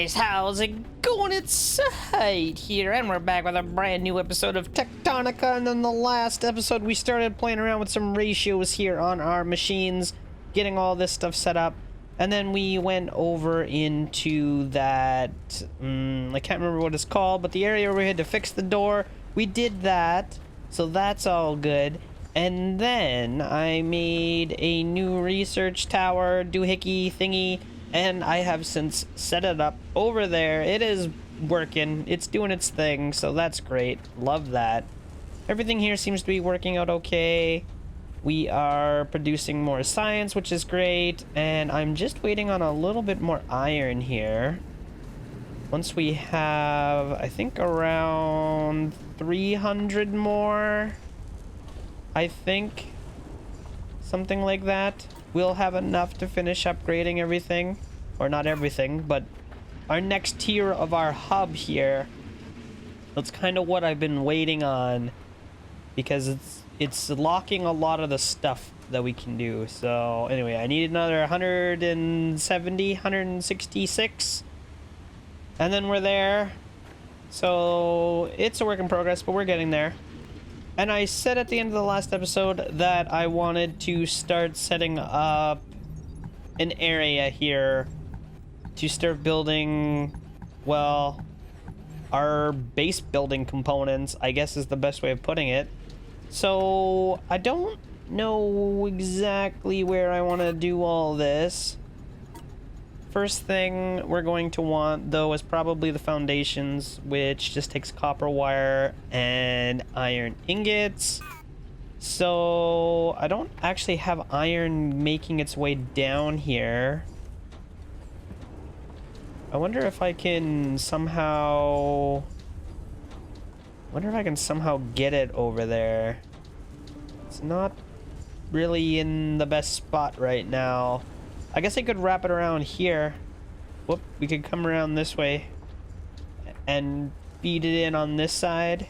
guys, how's it going? It's Zahait here, and we're back with a brand new episode of Techtonica. And in the last episode, we started playing around with some ratios here on our machines, getting all this stuff set up. And then we went over into that, I can't remember what it's called, but the area where we had to fix the door. We did that, so that's all good. And then I made a new research tower doohickey thingy, and I have since set it up over there. It is working. It's doing its thing, so that's great. Love that. Everything here seems to be working out okay. We are producing more science, which is great, and I'm just waiting on a little bit more iron here. Once we have, I think, around 300 more, I think, something like that, we'll have enough to finish upgrading everything. Or not everything, but our next tier of our hub here. That's kind of what I've been waiting on, because it's locking a lot of the stuff that we can do. So anyway, I need another 170, 166, and then we're there. So it's a work in progress, but we're getting there. And I said at the end of the last episode that I wanted to start setting up an area here to start building, well, our base building components, I guess is the best way of putting it. So I don't know exactly where I want to do all this. First thing we're going to want, though, is probably the foundations, which just takes copper wire and iron ingots. So I don't actually have iron making its way down here. I wonder if I can somehow... get it over there. It's not really in the best spot right now. I guess I could wrap it around here. Whoop, we could come around this way and feed it in on this side.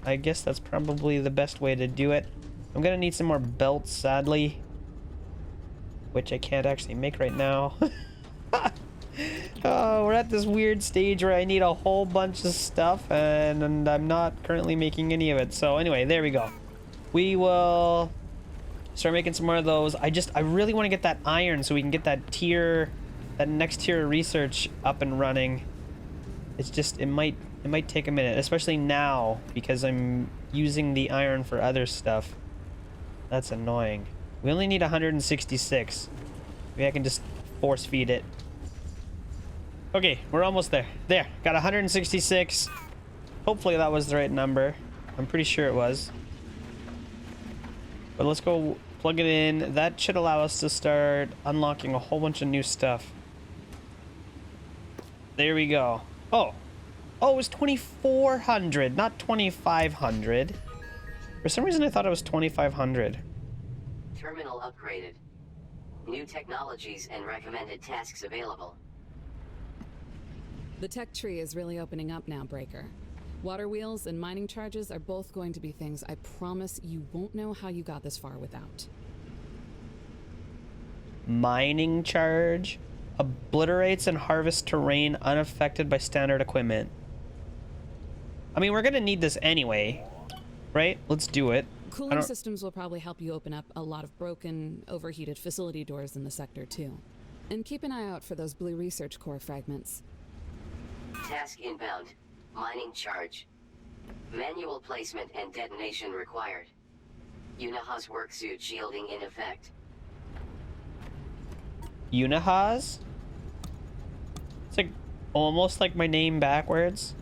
I guess that's probably the best way to do it. I'm gonna need some more belts, sadly, which I can't actually make right now. Oh, we're at this weird stage where I need a whole bunch of stuff, and I'm not currently making any of it. So anyway, there we go. We will start making some more of those. I really want to get that iron so we can get that next tier of research up and running. It's just, it might take a minute, especially now, because I'm using the iron for other stuff. That's annoying. We only need 166. Maybe I can just force feed it. Okay, we're almost there. There, got 166. Hopefully that was the right number. I'm pretty sure it was. But let's go plug it in. That should allow us to start unlocking a whole bunch of new stuff. There we go. Oh, it was 2,400, not 2,500. For some reason I thought it was 2,500. Terminal upgraded. New technologies and recommended tasks available. The tech tree is really opening up now, Breaker. Water wheels and mining charges are both going to be things I promise you won't know how you got this far without. Mining charge obliterates and harvests terrain unaffected by standard equipment. I mean, we're gonna need this anyway, right? Let's do it. Cooling systems will probably help you open up a lot of broken, overheated facility doors in the sector, too. And keep an eye out for those blue research core fragments. Task inbound. Mining charge. Manual placement and detonation required. Unihas worksuit shielding in effect. Unihas? It's like almost like my name backwards.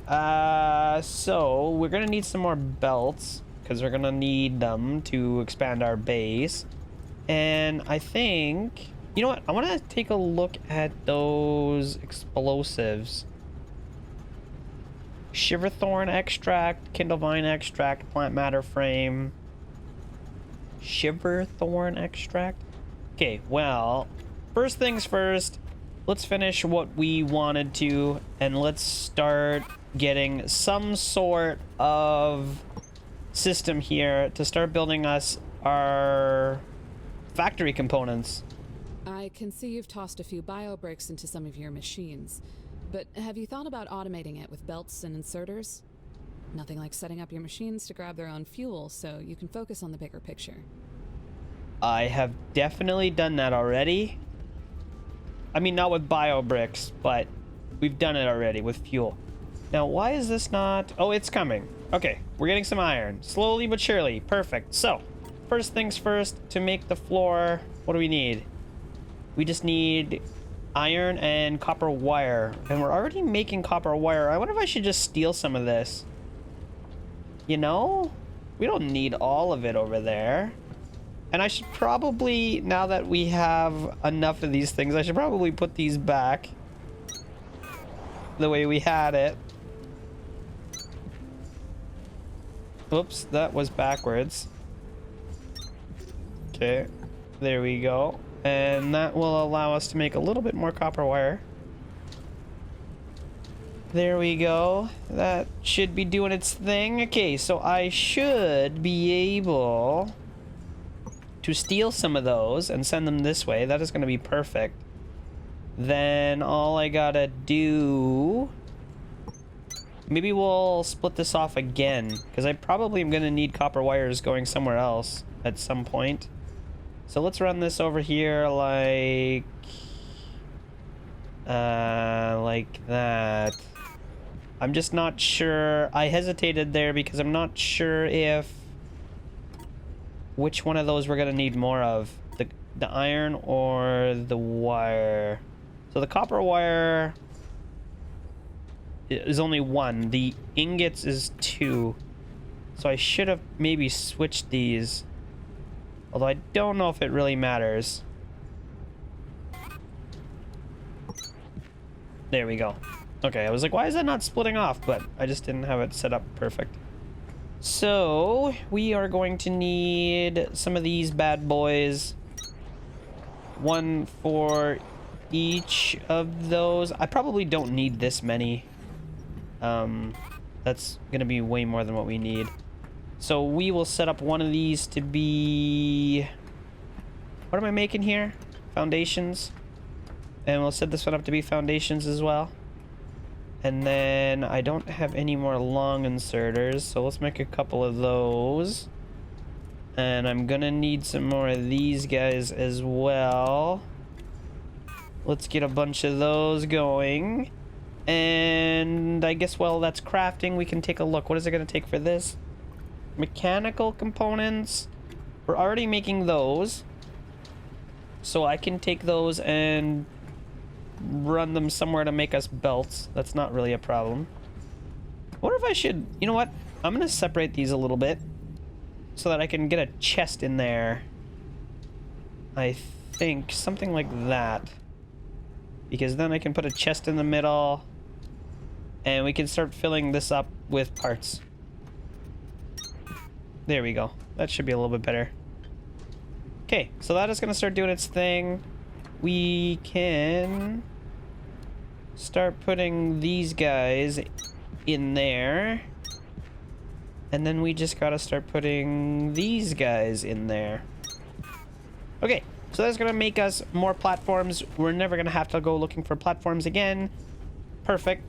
So we're gonna need some more belts, because we're gonna need them to expand our base. And I think, you know what? I want to take a look at those explosives. Shiverthorn extract, kindlevine extract, plant matter frame. Shiverthorn extract? Okay, well, first things first, let's finish what we wanted to, and let's start getting some sort of system here to start building us our factory components. I can see you've tossed a few bio bricks into some of your machines. But have you thought about automating it with belts and inserters? Nothing like setting up your machines to grab their own fuel so you can focus on the bigger picture. I have definitely done that already. I mean, not with bio bricks, but we've done it already with fuel. Now, why is this not... Oh, it's coming. Okay, we're getting some iron. Slowly but surely. Perfect. So, first things first, to make the floor, what do we need? We just need iron and copper wire. And we're already making copper wire. I wonder if I should just steal some of this. You know? We don't need all of it over there. And I should probably, now that we have enough of these things, I should probably put these back the way we had it. Oops, that was backwards. Okay, there we go. And that will allow us to make a little bit more copper wire. There we go. That should be doing its thing. Okay, so I should be able to steal some of those and send them this way. That is going to be perfect. Then all I gotta do... Maybe we'll split this off again, because I probably am going to need copper wires going somewhere else at some point. So let's run this over here like that. I'm just not sure. I hesitated there because I'm not sure if which one of those we're going to need more of, the iron or the wire. So the copper wire is only 1. The ingots is 2. So I should have maybe switched these. Although I don't know if it really matters. There we go. Okay, I was like, why is that not splitting off? But I just didn't have it set up perfect. So we are going to need some of these bad boys. 1 for each of those. I probably don't need this many. That's gonna be way more than what we need. So we will set up one of these to be... What am I making here? Foundations. And we'll set this one up to be foundations as well. And then I don't have any more long inserters, so let's make a couple of those. And I'm gonna need some more of these guys as well. Let's get a bunch of those going. And I guess, well, that's crafting. We can take a look. What is it going to take for this? Mechanical components. We're already making those. So I can take those and run them somewhere to make us belts. That's not really a problem. I wonder if I should... You know what? I'm going to separate these a little bit so that I can get a chest in there. I think something like that. Because then I can put a chest in the middle. And we can start filling this up with parts. There we go. That should be a little bit better. Okay, so that is going to start doing its thing. We can start putting these guys in there. And then we just got to start putting these guys in there. Okay, so that's going to make us more platforms. We're never going to have to go looking for platforms again. Perfect.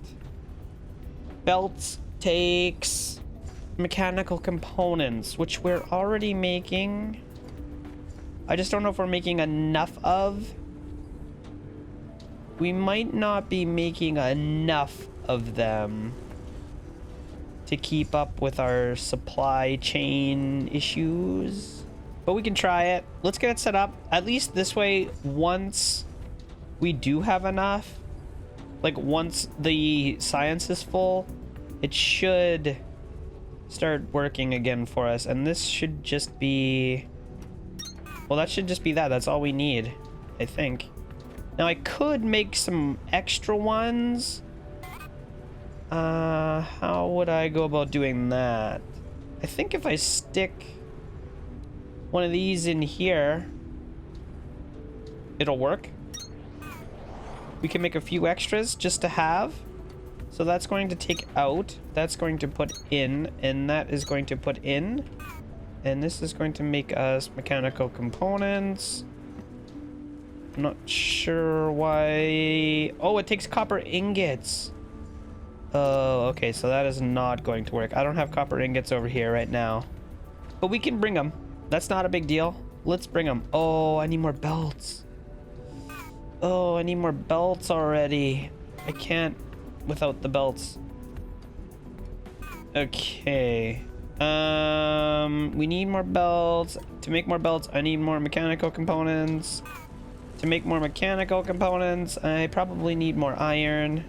Belts takes mechanical components, which we're already making. I just don't know if we're making enough of. We might not be making enough of them to keep up with our supply chain issues. But we can try it. Let's get it set up. At least this way, once we do have enough, like once the science is full, it should start working again for us. And this should just be... Well, that should just be that. That's all we need, I think. Now, I could make some extra ones. How would I go about doing that? I think if I stick one of these in here, it'll work. We can make a few extras just to have. So that's going to take out, that's going to put in, and that is going to put in. And this is going to make us mechanical components. I'm not sure why. Oh, it takes copper ingots. Oh, okay, so that is not going to work. I don't have copper ingots over here right now. But we can bring them. That's not a big deal. Let's bring them. Oh, I need more belts. Oh, I need more belts already. I can't without the belts. Okay. We need more belts. To make more belts, I need more mechanical components. To make more mechanical components, I probably need more iron.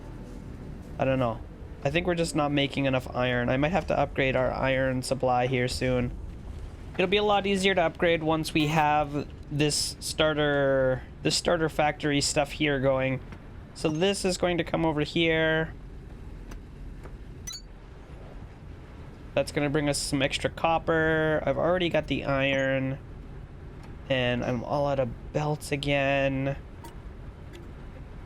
I don't know. I think we're just not making enough iron. I might have to upgrade our iron supply here soon. It'll be a lot easier to upgrade once we have this starter factory stuff here going. So this is going to come over here. That's going to bring us some extra copper. I've already got the iron. And I'm all out of belts again.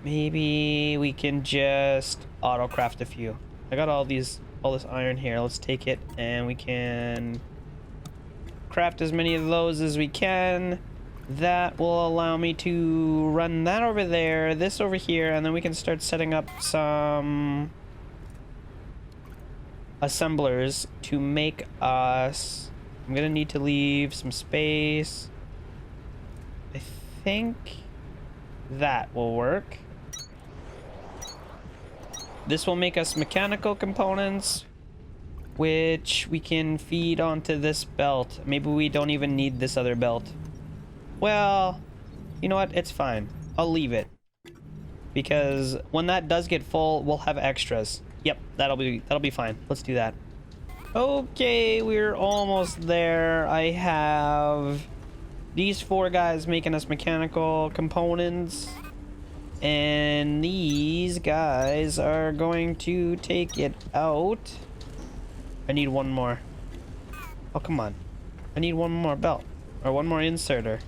Maybe we can just auto craft a few. I got all this iron here. Let's take it and we can craft as many of those as we can. That will allow me to run that over there, this over here, and then we can start setting up some assemblers to make us... I'm gonna need to leave some space. I think that will work. This will make us mechanical components, which we can feed onto this belt. Maybe we don't even need this other belt. Well, you know what? It's fine. I'll leave it. Because when that does get full, we'll have extras. Yep, that'll be fine. Let's do that. Okay, we're almost there. I have these 4 guys making us mechanical components. And these guys are going to take it out. I need one more. Oh, come on. I need one more belt. Or one more inserter.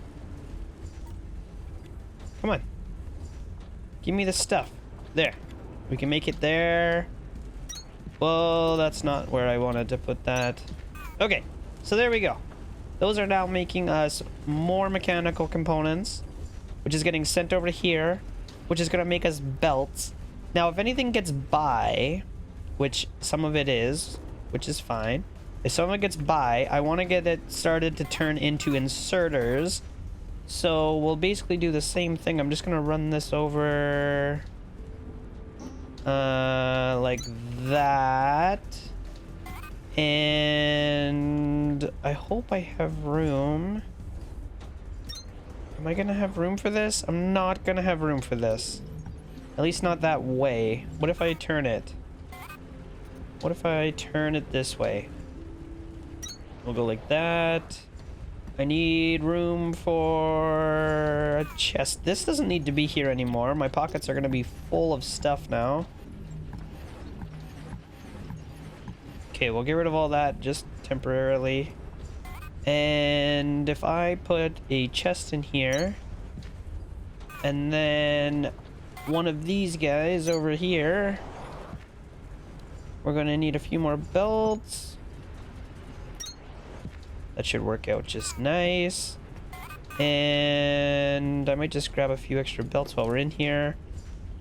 Come on. Give me the stuff. There. We can make it there. Well, that's not where I wanted to put that. Okay. So there we go. Those are now making us more mechanical components, which is getting sent over to here, which is going to make us belts. Now, if anything gets by, which some of it is, which is fine. If some of it gets by, I want to get it started to turn into inserters. So we'll basically do the same thing. I'm just going to run this over like that. And I hope I have room. Am I going to have room for this? I'm not going to have room for this. At least not that way. What if I turn it? What if I turn it this way? We'll go like that. I need room for a chest. This doesn't need to be here anymore. My pockets are going to be full of stuff now. Okay, we'll get rid of all that just temporarily. And if I put a chest in here, and then one of these guys over here, we're going to need a few more belts. That should work out just nice. And I might just grab a few extra belts while we're in here.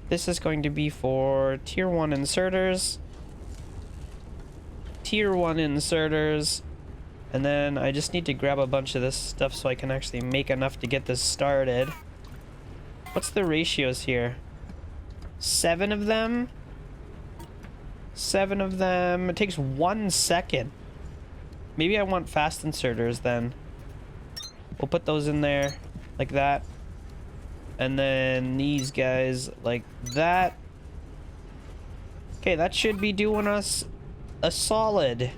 This is going to be for tier 1 inserters. Tier 1 inserters. And then I just need to grab a bunch of this stuff so I can actually make enough to get this started. What's the ratios here? 7 of them? 7 of them. It takes 1 second. Maybe I want fast inserters then. We'll put those in there like that. And then these guys like that. Okay, that should be doing us a solid.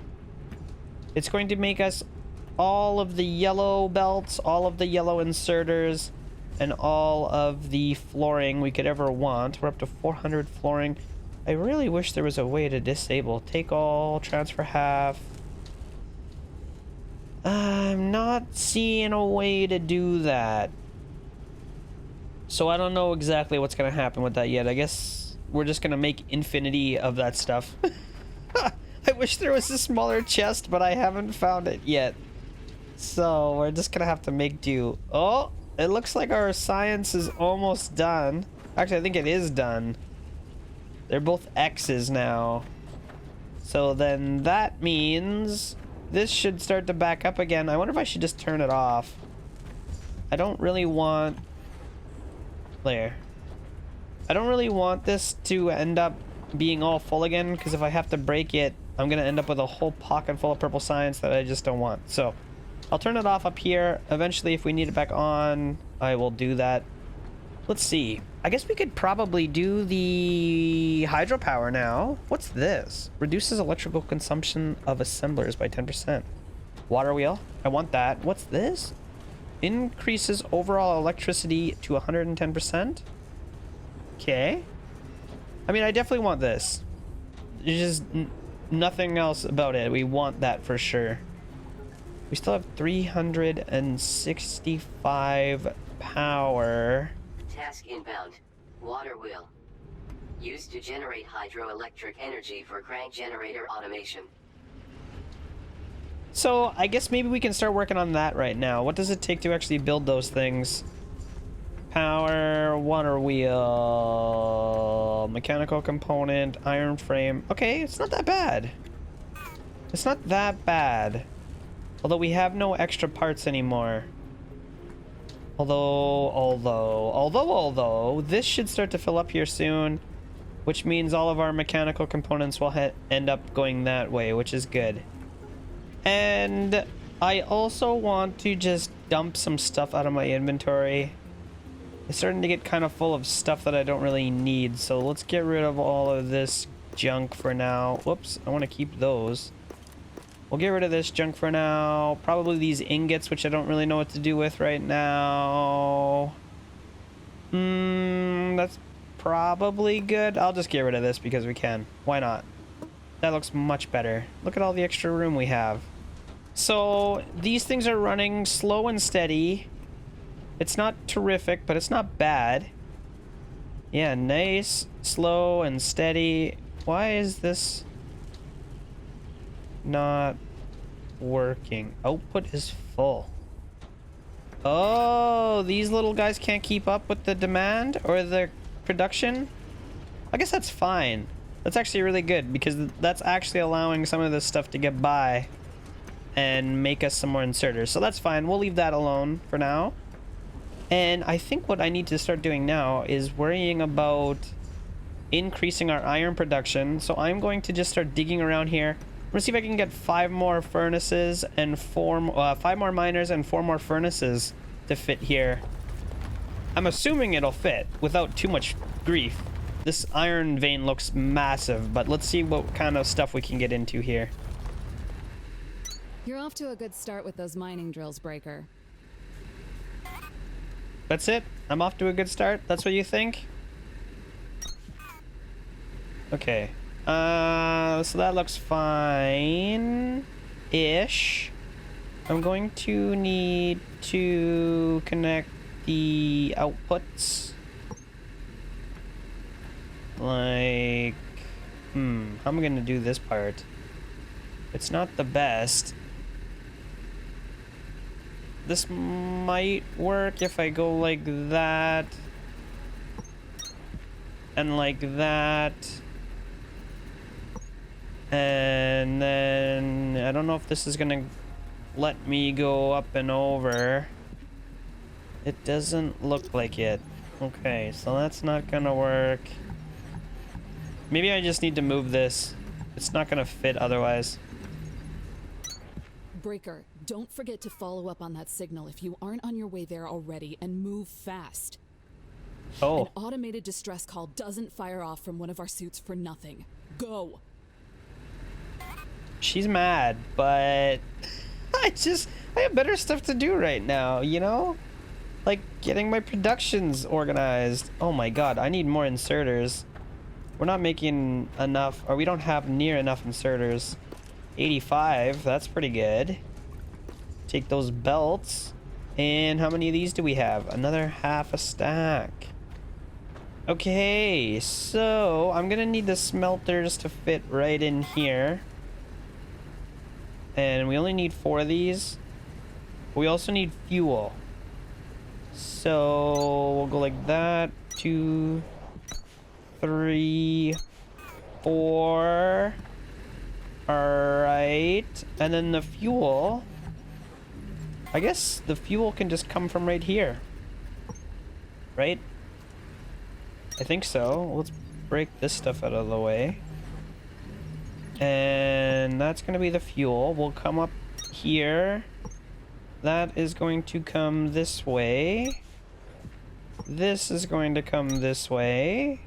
It's going to make us all of the yellow belts, all of the yellow inserters, and all of the flooring we could ever want. We're up to 400 flooring. I really wish there was a way to disable. Take all, transfer half. I'm not seeing a way to do that. So I don't know exactly what's going to happen with that yet. I guess we're just going to make infinity of that stuff. I wish there was a smaller chest, but I haven't found it yet. So we're just going to have to make do. Oh, it looks like our science is almost done. Actually, I think it is done. They're both X's now. So then that means this should start to back up again. I wonder if I should just turn it off. I don't really want... There. I don't really want this to end up being all full again, because if I have to break it, I'm going to end up with a whole pocket full of purple science that I just don't want. So I'll turn it off up here. Eventually, if we need it back on, I will do that. Let's see. I guess we could probably do the hydropower now. What's this? Reduces electrical consumption of assemblers by 10%. Water wheel. I want that. What's this? Increases overall electricity to 110%. Okay. I mean, I definitely want this. There's just nothing else about it. We want that for sure. We still have 365 power. Task inbound. Water wheel. Used to generate hydroelectric energy for crank generator automation. So I guess maybe we can start working on that right now. What does it take to actually build those things? Power, water wheel, mechanical component, iron frame. Okay, it's not that bad. It's not that bad. Although we have no extra parts anymore. Although, this should start to fill up here soon, which means all of our mechanical components will end up going that way, which is good. And I also want to just dump some stuff out of my inventory. It's starting to get kind of full of stuff that I don't really need, so let's get rid of all of this junk for now. Whoops, I want to keep those. We'll get rid of this junk for now. Probably these ingots, which I don't really know what to do with right now. That's probably good. I'll just get rid of this because we can. Why not? That looks much better. Look at all the extra room we have. So these things are running slow and steady. It's not terrific, but it's not bad. Yeah, nice, slow, and steady. Why is this not working? Output is full. Oh, these little guys can't keep up with the demand or the production? I guess that's fine. That's actually really good because that's actually allowing some of this stuff to get by and make us some more inserters. So that's fine. We'll leave that alone for now. And I think what I need to start doing now is worrying about increasing our iron production. So I'm going to just start digging around here. I'm gonna see if I can get 5 more furnaces and 5 more miners and 4 more furnaces to fit here. I'm assuming it'll fit without too much grief. This iron vein looks massive, but let's see what kind of stuff we can get into here. You're off to a good start with those mining drills, Breaker. That's it? I'm off to a good start? That's what you think? Okay. So that looks fine-ish. I'm going to need to connect the outputs. Like, how am I gonna do this part? It's not the best. This might work if I go like that. And like that. And then I don't know if this is gonna let me go up and over. It doesn't look like it. Okay, so that's not gonna work. Maybe I just need to move this. It's not gonna fit otherwise. Breaker, don't forget to follow up on that signal if you aren't on your way there already, and move fast. Oh. An automated distress call doesn't fire off from one of our suits for nothing. Go! She's mad, but I have better stuff to do right now, you know? Like getting my productions organized. Oh my god, I need more inserters. We're not making enough, or we don't have near enough inserters. 85, that's pretty good. Take those belts. And how many of these do we have? Another half a stack. Okay, so I'm gonna need the smelters to fit right in here. And we only need 4 of these. We also need fuel. So we'll go like that. 2, 3, 4. Alright. And then the fuel. I guess the fuel can just come from right here. Right? I think so. Let's break this stuff out of the way. And that's going to be the fuel. We'll come up here. That is going to come this way. This is going to come this way.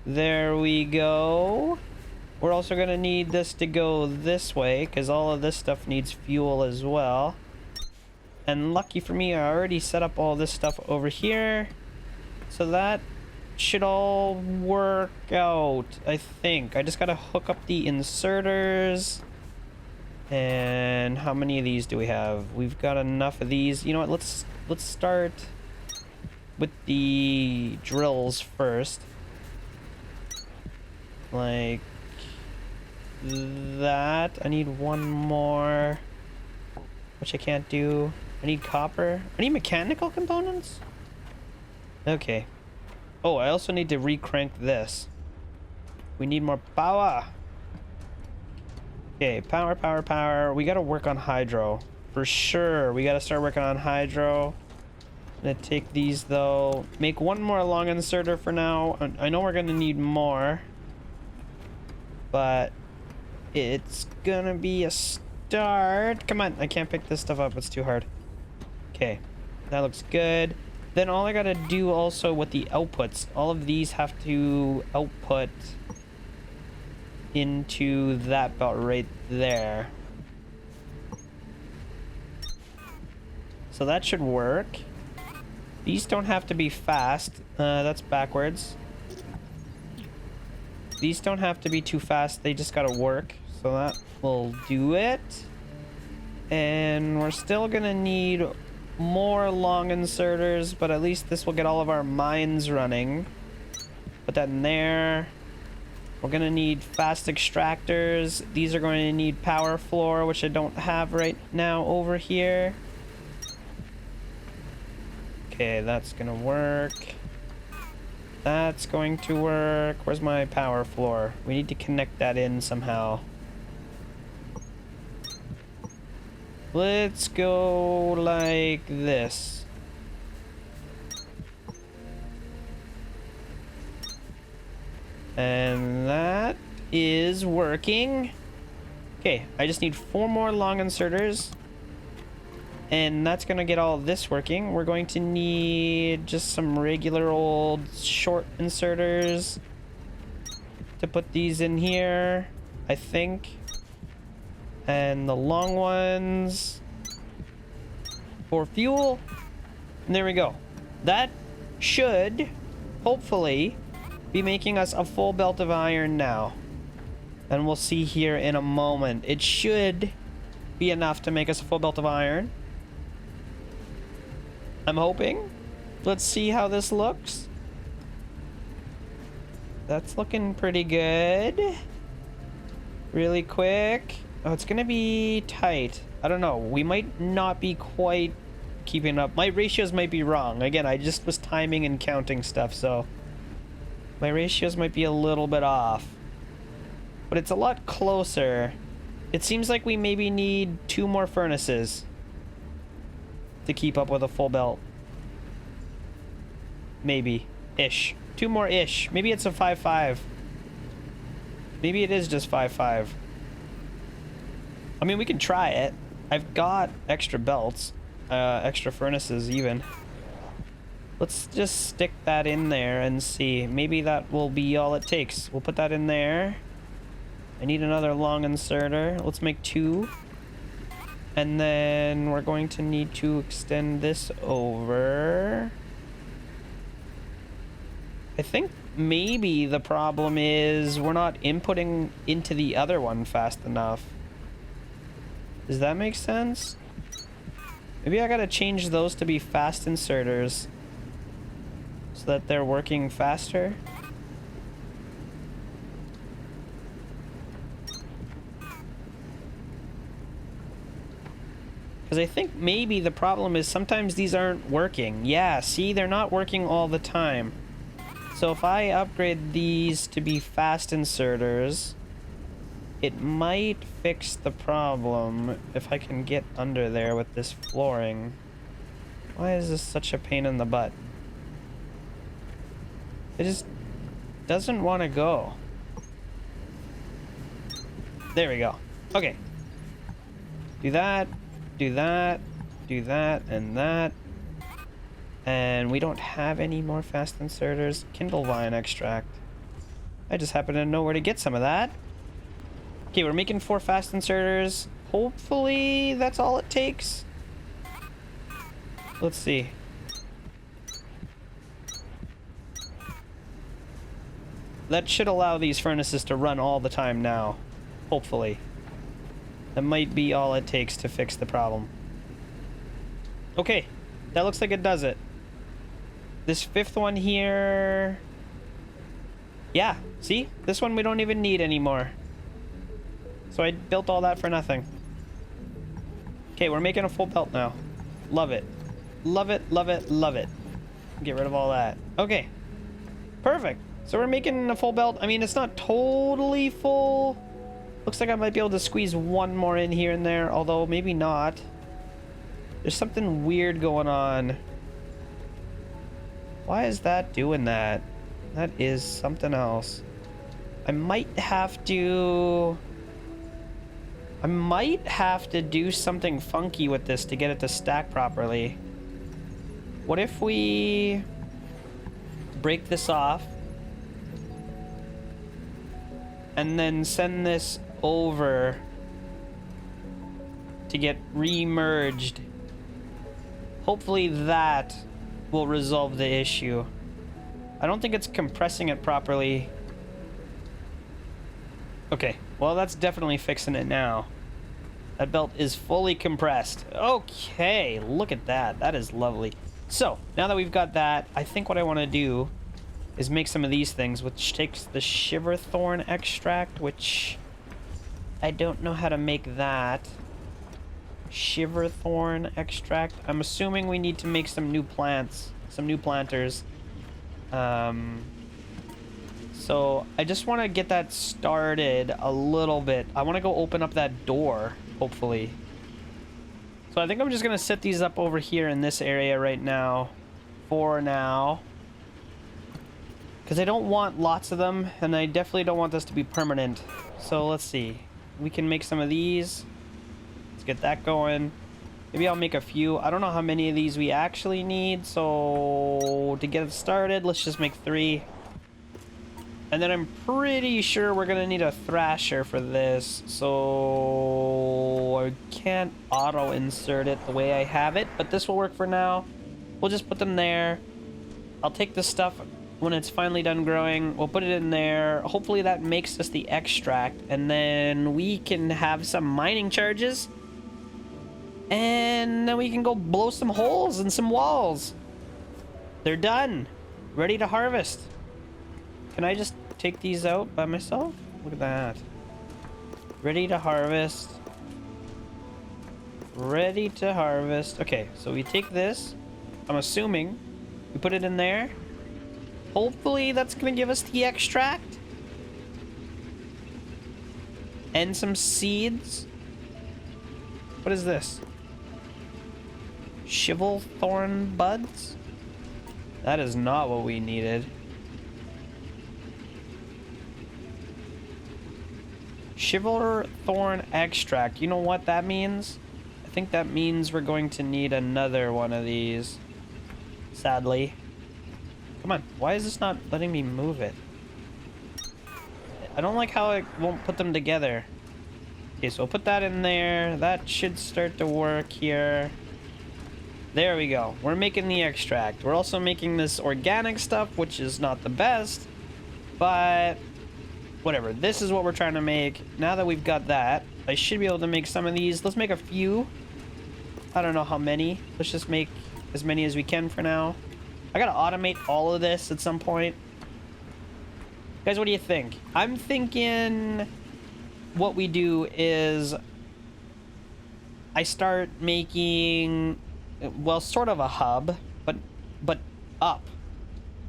There we go. We're also going to need this to go this way, because all of this stuff needs fuel as well. And lucky for me, I already set up all this stuff over here. So that should all work out, I think. I just got to hook up the inserters. And how many of these do we have? We've got enough of these. You know what? Let's start with the drills first. Like that. I need one more, which I can't do. I need copper. I need mechanical components. Okay. Oh, I also need to re-crank this. We need more power. Okay, power, power, power. We gotta work on hydro. For sure, we gotta start working on hydro. I'm gonna take these though. Make one more long inserter for now. I know we're gonna need more. But it's gonna be a start. Come on, I can't pick this stuff up. It's too hard. Okay, that looks good. Then all I gotta do also with the outputs, all of these have to output into that belt right there. So that should work. These don't have to be fast. That's backwards. These don't have to be too fast. They just gotta work. So that will do it. And we're still gonna need more long inserters, but at least this will get all of our mines running. Put that in there. We're gonna need fast extractors. These are going to need power floor, which I don't have right now over here. Okay, that's gonna work. That's going to work. Where's my power floor? We need to connect that in somehow. Let's go like this. And that is working. Okay, I just need 4 more long inserters. And that's gonna get all this working. We're going to need just some regular old short inserters to put these in here, I think. And the long ones for fuel. And there we go. That should, hopefully, be making us a full belt of iron now. And we'll see here in a moment. It should be enough to make us a full belt of iron. I'm hoping. Let's see how this looks. That's looking pretty good. Really quick. Oh, it's gonna be tight. I don't know. We might not be quite keeping up. My ratios might be wrong. Again, I just was timing and counting stuff, so my ratios might be a little bit off. But it's a lot closer. It seems like we maybe need 2 more furnaces to keep up with a full belt. Maybe. Ish. 2 more ish. Maybe it's a 5-5. Maybe it is just 5-5. I mean, we can try it. I've got extra belts. Extra furnaces even. Let's just stick that in there and see. Maybe that will be all it takes. We'll put that in there. I need another long inserter. Let's make 2. And then we're going to need to extend this over. I think maybe the problem is we're not inputting into the other one fast enough. Does that make sense? Maybe I gotta change those to be fast inserters so that they're working faster. Because I think maybe the problem is sometimes these aren't working. Yeah, see, they're not working all the time. So if I upgrade these to be fast inserters, it might fix the problem if I can get under there with this flooring. Why is this such a pain in the butt? It just doesn't want to go. There we go. Okay. Do that, do that, do that, and that. And we don't have any more fast inserters. Kindle vine extract. I just happen to know where to get some of that. Okay, we're making 4 fast inserters. Hopefully that's all it takes. Let's see. That should allow these furnaces to run all the time now. Hopefully. That might be all it takes to fix the problem. Okay, that looks like it does it. This 5th one here... Yeah, see? This one we don't even need anymore. So I built all that for nothing. Okay, we're making a full belt now. Love it. Love it, love it, love it. Get rid of all that. Okay. Perfect. So we're making a full belt. I mean, it's not totally full. Looks like I might be able to squeeze one more in here and there, although maybe not. There's something weird going on. Why is that doing that? That is something else. I might have to do something funky with this to get it to stack properly. What if we break this off and then send this over to get re-merged? Hopefully that will resolve the issue. I don't think it's compressing it properly. Okay, well that's definitely fixing it now. That belt is fully compressed. Okay, look at that. That is lovely. So, now that we've got that, I think what I want to do is make some of these things, which takes the shiverthorn extract, which I don't know how to make that. Shiverthorn extract. I'm assuming we need to make some new plants, some new planters. So I just want to get that started a little bit. I want to go open up that door, hopefully. So I think I'm just going to set these up over here in this area right now, for now. Because I don't want lots of them, and I definitely don't want this to be permanent. So let's see. We can make some of these. Let's get that going. Maybe I'll make a few. I don't know how many of these we actually need, so to get it started, let's just make 3. And then I'm pretty sure we're gonna need a thrasher for this, so I can't auto insert it the way I have it, but this will work for now. We'll just put them there. I'll take this stuff when it's finally done growing. We'll put it in there. Hopefully that makes us the extract, and then we can have some mining charges. And then we can go blow some holes in some walls. They're done. Ready to harvest. Can I just take these out by myself? Look at that. Ready to harvest. Ready to harvest. Okay, so we take this. I'm assuming we put it in there. Hopefully that's going to give us the extract. And some seeds. What is this? Shivelthorn buds? That is not what we needed. Shivelthorn extract. You know what that means? I think that means we're going to need another one of these. Sadly. Come on. Why is this not letting me move it? I don't like how it won't put them together. Okay, so we'll put that in there. That should start to work here. There we go. We're making the extract. We're also making this organic stuff, which is not the best, but whatever. This is what we're trying to make. Now that we've got that, I should be able to make some of these. Let's make a few. I don't know how many. Let's just make as many as we can for now. I gotta automate all of this at some point. Guys, what do you think? I'm thinking what we do is I start making, well, sort of a hub, but up.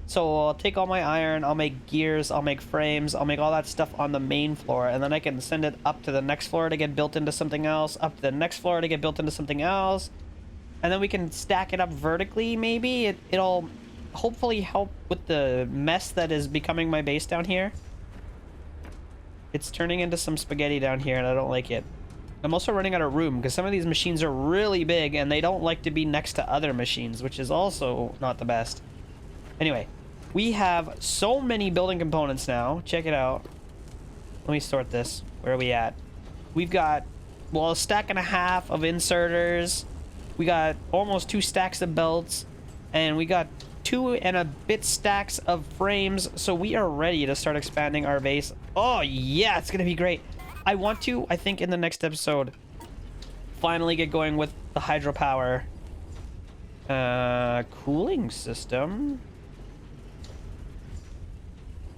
So I'll take all my iron, I'll make gears, I'll make frames, I'll make all that stuff on the main floor, and then I can send it up to the next floor to get built into something else, up to the next floor to get built into something else, and then we can stack it up vertically, maybe. It'll hopefully help with the mess that is becoming my base down here. It's turning into some spaghetti down here, and I don't like it. I'm also running out of room, because some of these machines are really big, and they don't like to be next to other machines, which is also not the best. Anyway, we have so many building components now. Check it out. Let me sort this. Where are we at? We've got, well, a stack and a half of inserters. We got almost 2 stacks of belts. And we got 2 and a bit stacks of frames. So we are ready to start expanding our base. Oh, yeah, it's going to be great. I want to, I think in the next episode, finally get going with the hydropower cooling system.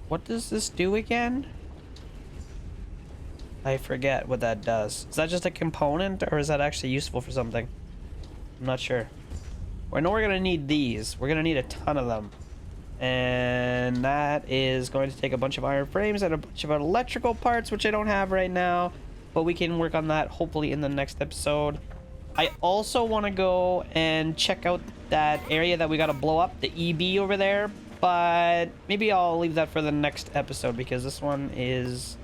What does this do again? I forget what that does. Is that just a component, or is that actually useful for something? I'm not sure. I know we're gonna need these. We're gonna need a ton of them. And that is going to take a bunch of iron frames and a bunch of electrical parts, which I don't have right now. But we can work on that hopefully in the next episode. I also want to go and check out that area that we got to blow up, the EB over there. But maybe I'll leave that for the next episode, because this one is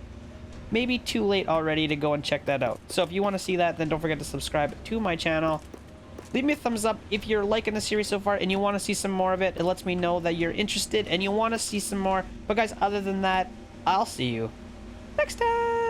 maybe too late already to go and check that out. So if you want to see that, then don't forget to subscribe to my channel. Leave me a thumbs up if you're liking the series so far and you want to see some more of it. It lets me know that you're interested and you want to see some more. But guys, other than that, I'll see you next time.